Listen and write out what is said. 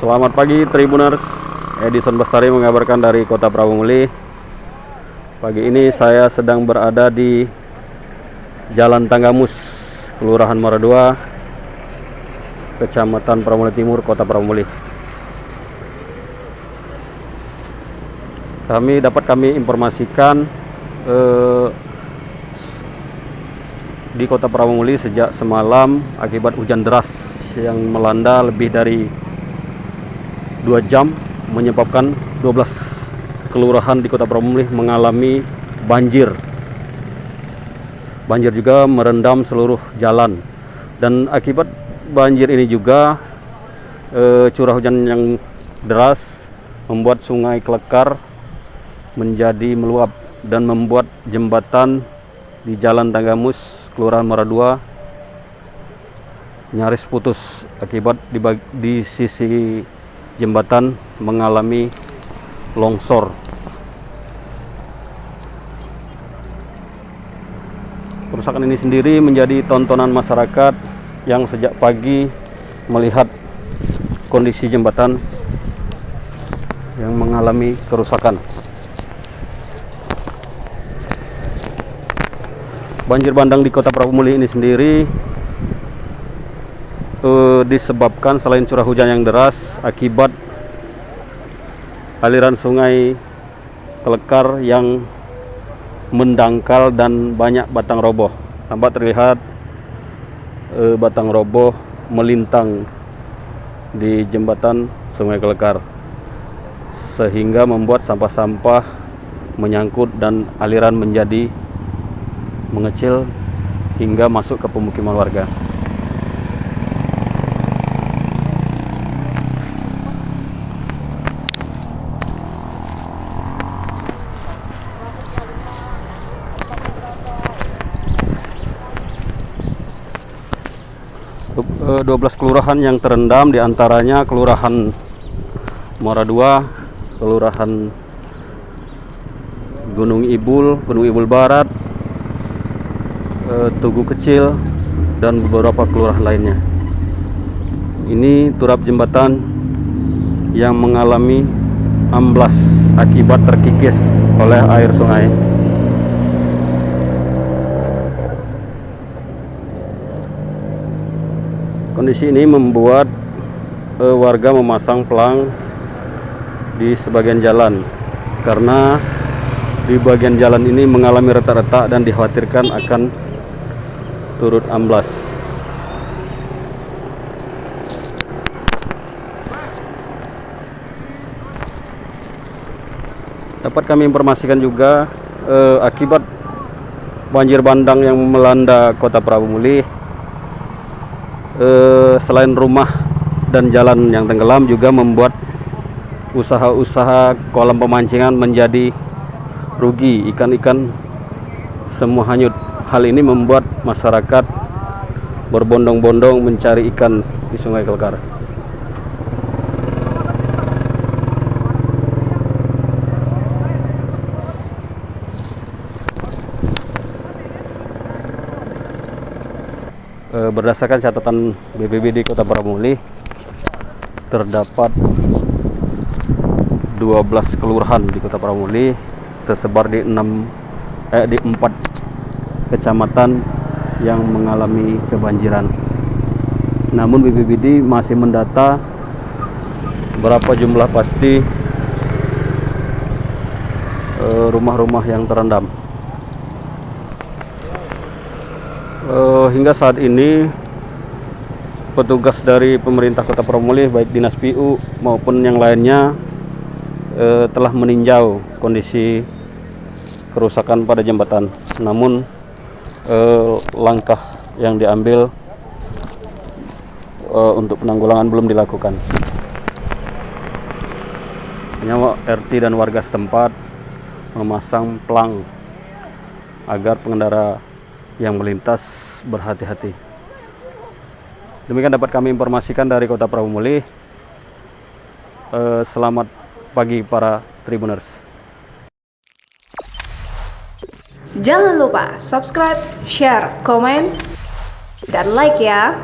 Selamat pagi Tribuners, Edison Bestari mengabarkan dari Kota Prawomuli. Pagi ini saya sedang berada di Jalan Tanggamus, Kelurahan Muara II, Kecamatan Prawomuli Timur, Kota Prawomuli. Kami informasikan di Kota Prawomuli sejak semalam akibat hujan deras yang melanda lebih dari 2 jam menyebabkan 12 kelurahan di Kota Prawomuli mengalami banjir. Banjir juga merendam seluruh jalan, dan akibat banjir ini juga curah hujan yang deras membuat sungai Klekar menjadi meluap dan membuat jembatan di Jalan Tanggamus, Kelurahan Muara II nyaris putus akibat di sisi jembatan mengalami longsor. Kerusakan ini sendiri menjadi tontonan masyarakat yang sejak pagi melihat kondisi jembatan yang mengalami kerusakan. Banjir bandang di Kota Prawomuli ini sendiri disebabkan selain curah hujan yang deras akibat aliran sungai Klekar yang mendangkal dan banyak batang roboh. Tampak terlihat batang roboh melintang di jembatan sungai Klekar, sehingga membuat sampah-sampah menyangkut dan aliran menjadi mengecil hingga masuk ke pemukiman warga. Ada 12 kelurahan yang terendam, diantaranya Kelurahan Muara II, Kelurahan Gunung Ibul Barat, Tugu Kecil, dan beberapa kelurahan lainnya. Ini turap jembatan yang mengalami amblas akibat terkikis oleh air sungai. Kondisi ini membuat warga memasang pelang di sebagian jalan, karena di bagian jalan ini mengalami retak-retak dan dikhawatirkan akan turut amblas. Dapat kami informasikan juga akibat banjir bandang yang melanda Kota Prawomuli, selain rumah dan jalan yang tenggelam, juga membuat usaha-usaha kolam pemancingan menjadi rugi. Ikan-ikan semua hanyut. Hal ini membuat masyarakat berbondong-bondong mencari ikan di Sungai Klekar. Berdasarkan catatan BPBD Kota Prawomuli, terdapat 12 kelurahan di Kota Prawomuli tersebar di 4 kecamatan yang mengalami kebanjiran. Namun BPBD masih mendata berapa jumlah pasti rumah-rumah yang terendam. Hingga saat ini petugas dari pemerintah Kota Prawomuli, baik Dinas PU maupun yang lainnya, telah meninjau kondisi kerusakan pada jembatan. Namun langkah yang diambil untuk penanggulangan belum dilakukan. Hanya RT dan warga setempat memasang pelang agar pengendara yang melintas berhati-hati. Demikian dapat kami informasikan dari Kota Prawomuli. Selamat pagi para Tribuners. Jangan lupa subscribe, share, komen, dan like ya.